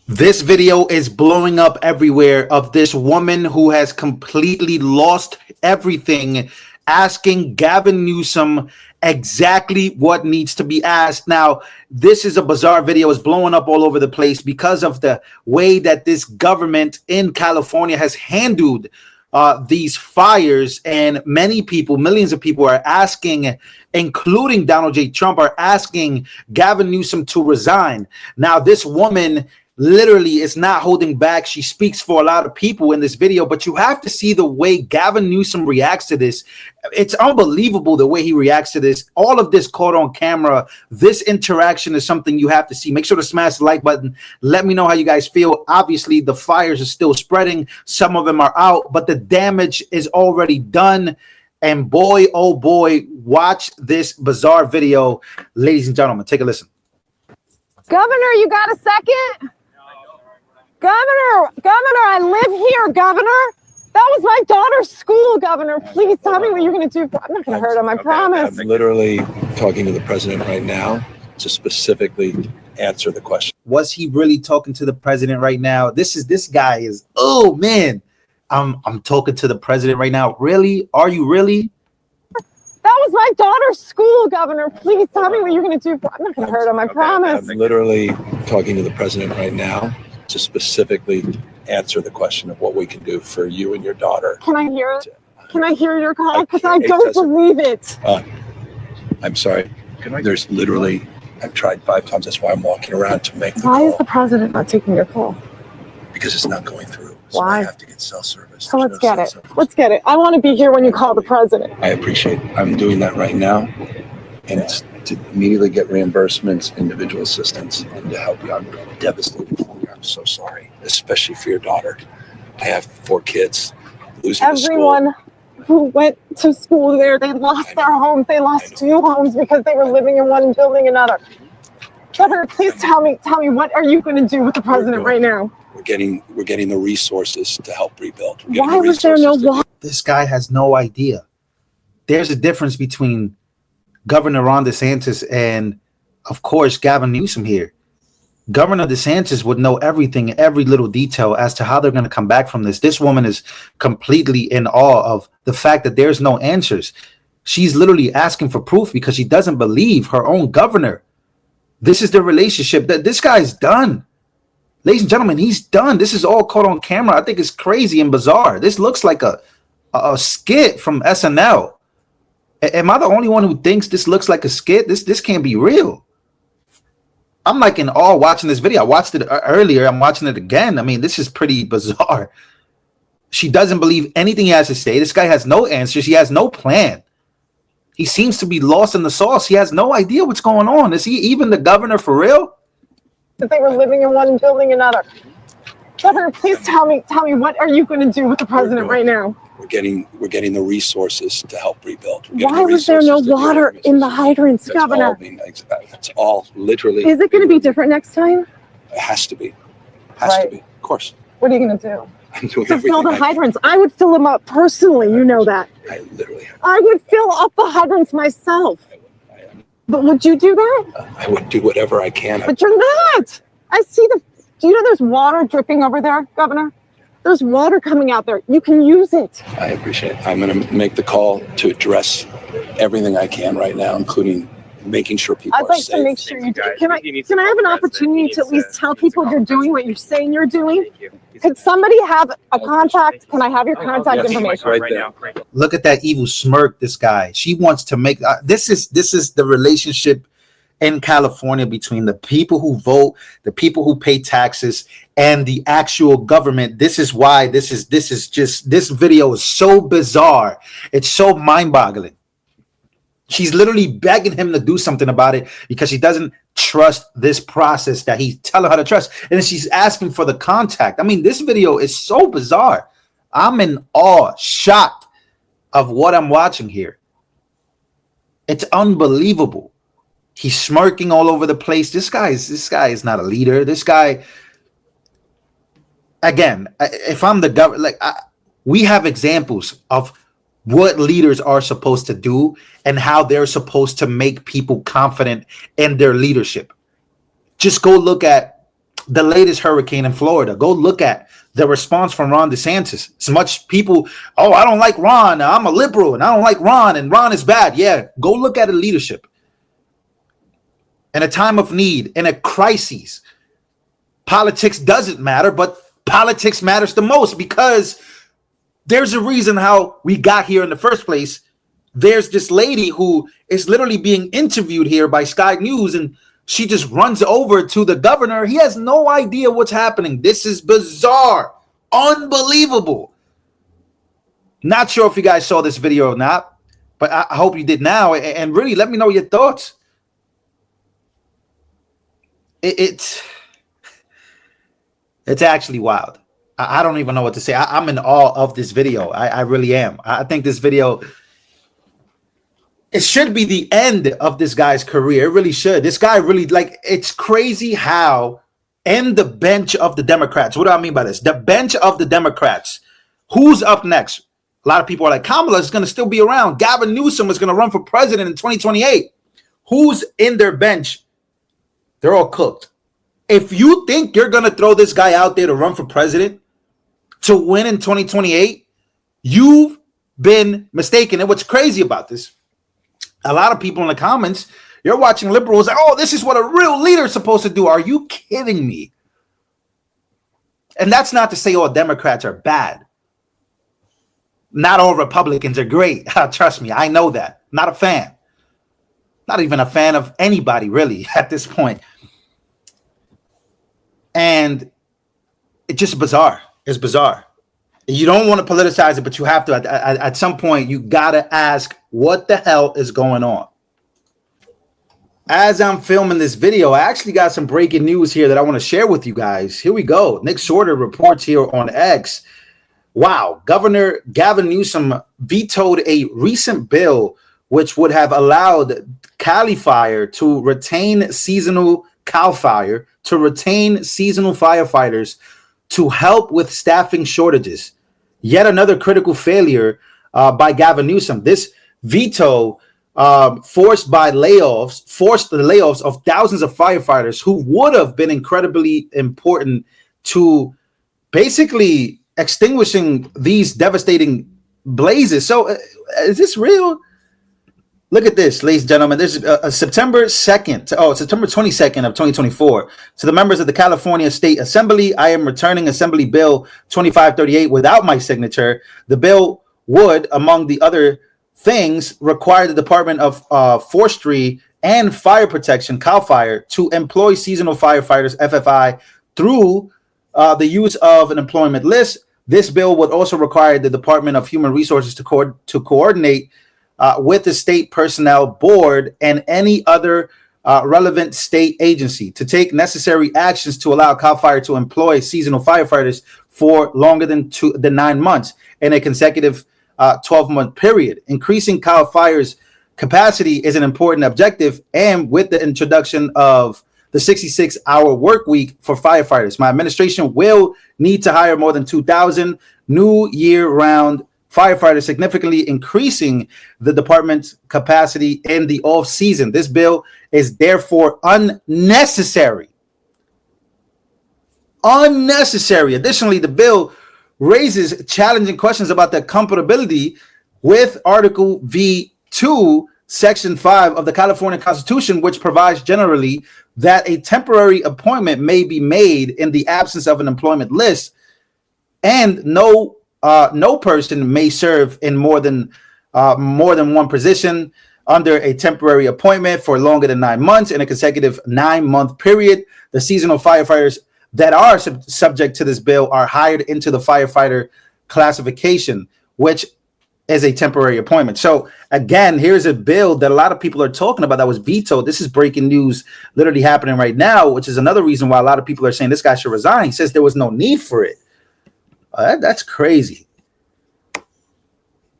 This video is blowing up everywhere of this woman who has completely lost everything, asking Gavin Newsom exactly what needs to be asked. Now, this is a bizarre video. It's blowing up all over the place because of the way that this government in California has handled these fires, and many people, millions of people are asking, including Donald J. Trump, are asking Gavin Newsom to resign. Now, this woman literally is not holding back. She speaks for a lot of people in this video, but you have to see the way Gavin Newsom reacts to this. It's unbelievable the way he reacts to this. All of this caught on camera. This interaction is something you have to see. Make sure to smash the like button. Let me know how you guys feel. Obviously, the fires are still spreading. Some of them are out, but the damage is already done. And boy, oh boy, watch this bizarre video. Ladies and gentlemen, take a listen. Governor, you got a second? Governor, I live here, Governor. That was my daughter's school, Governor. Please tell me what you're going to do. I'm not going to hurt him, I promise. I'm literally talking to the president right now to specifically answer the question. Was he really talking to the president right now? This guy is, oh man, I'm talking to the president right now. Really? Are you really? That was my daughter's school, Governor. Please tell me what you're going to do. I'm not going to hurt him, I promise. I'm literally talking to the president right now to specifically answer the question of what we can do for you and your daughter. Can I hear it? Can I hear your call? Because I don't believe it. I'm sorry. There's literally, I've tried 5 times. That's why I'm walking around to make the call. Why is the president not taking your call? Because it's not going through. So why? I have to get cell service. So let's get it. Let's get it. I want to be here when you call the president. I appreciate it. I'm doing that right now. And it's to immediately get reimbursements, individual assistance, and to help you. I'm devastated for you. I'm so sorry, especially for your daughter. I have 4 kids. Losing everyone who went to school there, they lost their homes. They lost 2 homes because they were living in one and building another. Governor, please tell me, what are you going to do with the president right now? We're getting the resources to help rebuild. Why was there no water? This guy has no idea. There's a difference between Governor Ron DeSantis and, of course, Gavin Newsom here. Governor DeSantis would know everything, every little detail as to how they're going to come back from this. This woman is completely in awe of the fact that there's no answers. She's literally asking for proof because she doesn't believe her own governor. This is the relationship that this guy's done. Ladies and gentlemen, he's done. This is all caught on camera. I think it's crazy and bizarre. This looks like a skit from SNL. Am I the only one who thinks this looks like a skit? This can't be real. I'm like in awe watching this video. I watched it earlier. I'm watching it again. I mean, this is pretty bizarre. She doesn't believe anything he has to say. This guy has no answers. He has no plan. He seems to be lost in the sauce. He has no idea what's going on. Is he even the governor for real? That they were living in one and building another. Governor, please tell me, what are you going to do with the president right now? We're getting the resources to help rebuild. Why was there no water in the hydrants, Governor? That's all literally. Is it going to be different next time? It has to be. Has to be. Of course. What are you going to do? I'm doing to fill the hydrants. I would fill them up personally. You know that. I literally have. I would fill up the hydrants myself. But would you do that? I would do whatever I can. But you're not. I see do you know there's water dripping over there, Governor? There's water coming out there. You can use it. I appreciate it. I'm going to make the call to address everything I can right now, including making sure people I'd like to make sure you do. Can I have an opportunity to at least tell people you're doing what you're saying you're doing? Could somebody have a contact? Can I have your contact information? Right there. Look at that evil smirk, this guy. She wants to make this is the relationship in California between the people who vote, the people who pay taxes, and the actual government. This is why this video is so bizarre. It's so mind-boggling. She's literally begging him to do something about it because she doesn't trust this process that he's telling her to trust. And then she's asking for the contact. I mean, this video is so bizarre. I'm in awe, shocked of what I'm watching here. It's unbelievable. He's smirking all over the place. This guy is not a leader. This guy, again, if I'm the government, we have examples of what leaders are supposed to do and how they're supposed to make people confident in their leadership. Just go look at the latest hurricane in Florida. Go look at the response from Ron DeSantis. As much people, oh, I don't like Ron. I'm a liberal and I don't like Ron and Ron is bad. Yeah, go look at the leadership. In a time of need, in a crisis, politics doesn't matter, but politics matters the most because there's a reason how we got here in the first place. There's this lady who is literally being interviewed here by Sky News, and she just runs over to the governor. He has no idea what's happening. This is bizarre, unbelievable. Not sure if you guys saw this video or not, but I hope you did now. And really, let me know your thoughts. It's actually wild. I don't even know what to say. I'm in awe of this video. I really am. I think this video, it should be the end of this guy's career. It really should. This guy really, like, it's crazy how in the bench of the Democrats, what do I mean by this? The bench of the Democrats, who's up next? A lot of people are like, Kamala is going to still be around. Gavin Newsom is going to run for president in 2028. Who's in their bench? They're all cooked. If you think you're going to throw this guy out there to run for president to win in 2028, you've been mistaken. And what's crazy about this, a lot of people in the comments, you're watching liberals, like, oh, this is what a real leader is supposed to do. Are you kidding me? And that's not to say all Democrats are bad. Not all Republicans are great. Trust me, I know that. Not a fan. Not even a fan of anybody, really, at this point. And it's just bizarre. It's bizarre. You don't want to politicize it, but you have to. At some point, you got to ask, what the hell is going on? As I'm filming this video, I actually got some breaking news here that I want to share with you guys. Here we go. Nick Shorter reports here on X. Wow. Governor Gavin Newsom vetoed a recent bill which would have allowed CAL FIRE to retain seasonal firefighters to help with staffing shortages. Yet another critical failure by Gavin Newsom. This veto forced the layoffs of thousands of firefighters who would have been incredibly important to basically extinguishing these devastating blazes. So is this real? Look at this, ladies and gentlemen. There's September 22nd of 2024. To the members of the California State Assembly, I am returning Assembly Bill 2538 without my signature. The bill would, among the other things, require the Department of Forestry and Fire Protection, CAL FIRE, to employ seasonal firefighters, FFI, through the use of an employment list. This bill would also require the Department of Human Resources to coordinate with the state personnel board and any other relevant state agency to take necessary actions to allow CAL FIRE to employ seasonal firefighters for longer than 9 months in a consecutive 12-month period. Increasing CAL FIRE's capacity is an important objective, and with the introduction of the 66-hour work week for firefighters, my administration will need to hire more than 2,000 new year-round firefighters, significantly increasing the department's capacity in the off season. This bill is therefore unnecessary. Additionally, the bill raises challenging questions about the compatibility with Article V2, Section 5 of the California Constitution, which provides generally that a temporary appointment may be made in the absence of an employment list, and no person may serve in more than one position under a temporary appointment for longer than 9 months in a consecutive 9-month period. The seasonal firefighters that are subject to this bill are hired into the firefighter classification, which is a temporary appointment. So again, here's a bill that a lot of people are talking about that was vetoed. This is breaking news literally happening right now, which is another reason why a lot of people are saying this guy should resign. He says there was no need for it. That's crazy.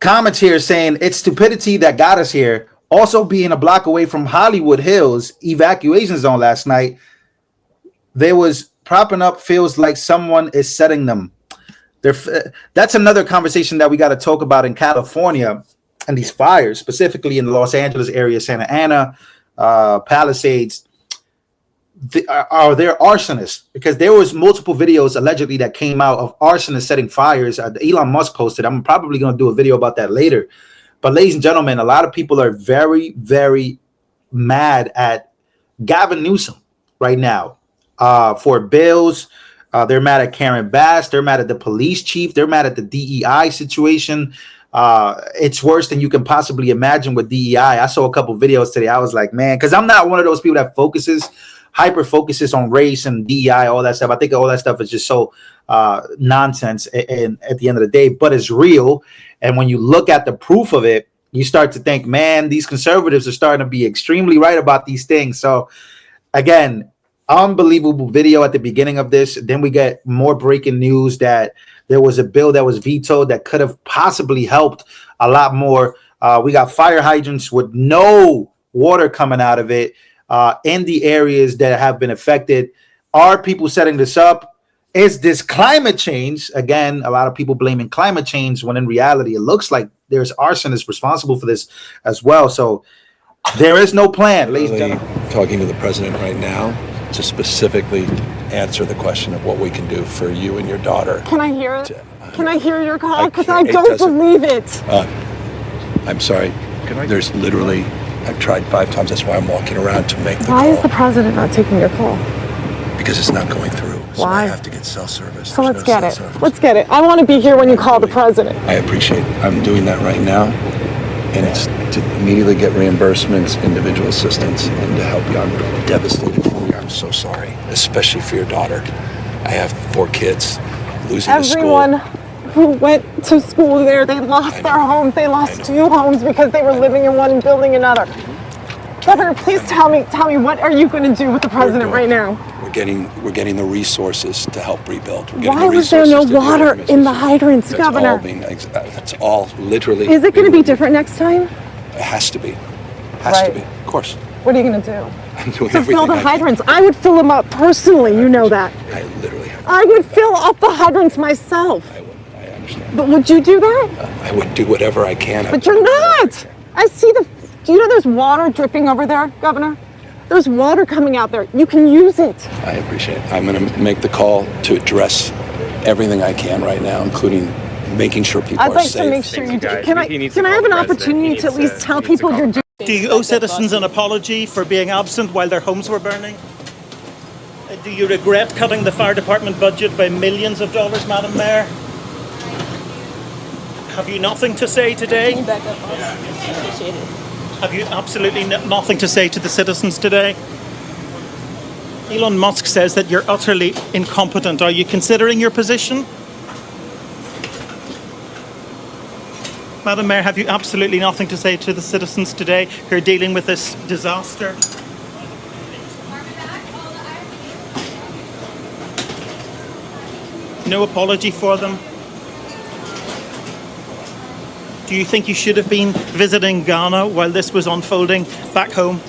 Comments here saying it's stupidity that got us here. Also being a block away from Hollywood Hills evacuation zone last night, there was propping up feels like someone is setting them. That's another conversation that we got to talk about in California and these fires, specifically in the Los Angeles area, Santa Ana, Palisades. are there arsonists? Because there was multiple videos allegedly that came out of arsonists setting fires. Elon Musk posted. I'm probably going to do a video about that later. But ladies and gentlemen, a lot of people are very, very mad at Gavin Newsom right now for bills. They're mad at Karen Bass. They're mad at the police chief. They're mad at the DEI situation. It's worse than you can possibly imagine with DEI. I saw a couple videos today. I was like, man, because I'm not one of those people that hyper focuses on race and DEI, all that stuff. I think all that stuff is just so nonsense and at the end of the day, but it's real. And when you look at the proof of it, you start to think, man, these conservatives are starting to be extremely right about these things. So again, unbelievable video at the beginning of this. Then we get more breaking news that there was a bill that was vetoed that could have possibly helped a lot more. We got fire hydrants with no water coming out of it in the areas that have been affected. Are people setting this up? Is this climate change? Again, a lot of people blaming climate change when in reality, it looks like there's arsonists responsible for this as well. So there is no plan, ladies and gentlemen. Talking to the president right now to specifically answer the question of what we can do for you and your daughter. Can I hear it? Can I hear your call? Because I don't believe it. I'm sorry. There's literally, I've tried 5 times. That's why I'm walking around to make the call. Why is the president not taking your call? Because it's not going through. So Why? I have to get cell service. So let's get it. Let's get it. I want to be here when you call the president. I appreciate it. I'm doing that right now. And it's to immediately get reimbursements, individual assistance, and to help you. I'm devastated for you. I'm so sorry, especially for your daughter. I have 4 kids losing the school. Everyone who went to school there, they lost their homes. They lost 2 homes because they were living in one and building another. Governor, please tell me, what are you going to do with the president right now? We're getting the resources to help rebuild. Why was there no water in the hydrants, Governor? That's all literally. Is it going to be different next time? It has to be. Has to be. Of course. What are you going to do? I'm doing to everything fill the I can. hydrants. I would fill them up personally. You know that. I literally have. I would fill up the hydrants myself. I would. I understand. But would you do that? I would do whatever I can. But you're not. I see do you know there's water dripping over there, Governor? There's water coming out there. You can use it. I appreciate it. I'm going to make the call to address everything I can right now, including making sure people are safe. I'd like to make sure you do. Can I have an opportunity to at least tell people you're doing? Do you owe citizens an apology for being absent while their homes were burning? Do you regret cutting the fire department budget by millions of dollars, Madam Mayor? Have you nothing to say today? Can you back up? Appreciate it. Have you absolutely nothing to say to the citizens today? Elon Musk says that you're utterly incompetent. Are you considering your position? Madam Mayor, have you absolutely nothing to say to the citizens today who are dealing with this disaster? No apology for them? Do you think you should have been visiting Ghana while this was unfolding back home?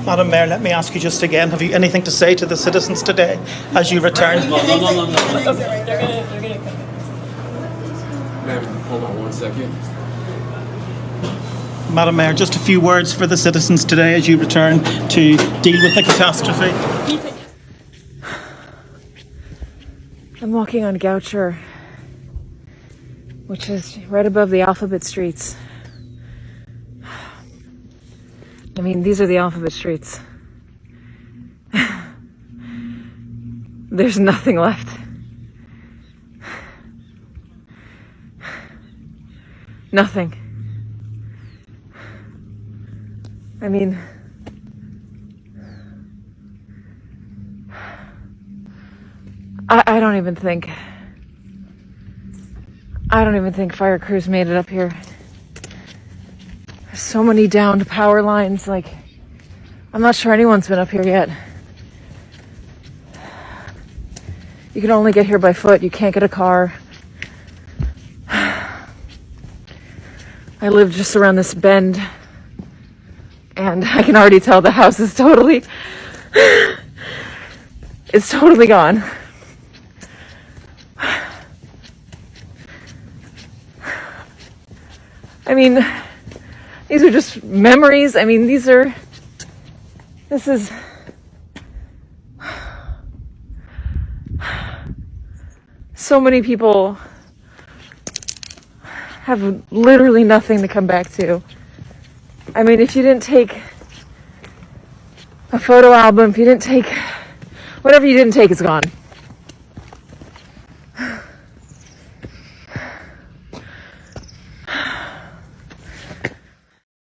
Madam Mayor, let me ask you just again, have you anything to say to the citizens today as you return? No. They're gonna come. Ma'am, hold on 1 second. Madam Mayor, just a few words for the citizens today as you return to deal with the catastrophe. I'm walking on Goucher, which is right above the alphabet streets. I mean, these are the alphabet streets. There's nothing left. Nothing. I mean, I don't even think fire crews made it up here. There's so many downed power lines, like, I'm not sure anyone's been up here yet. You can only get here by foot. You can't get a car. I live just around this bend, and I can already tell the house is totally, it's totally gone. I mean, these are just memories. I mean, this is, so many people have literally nothing to come back to. I mean, if you didn't take a photo album, if you didn't take, whatever you didn't take is gone.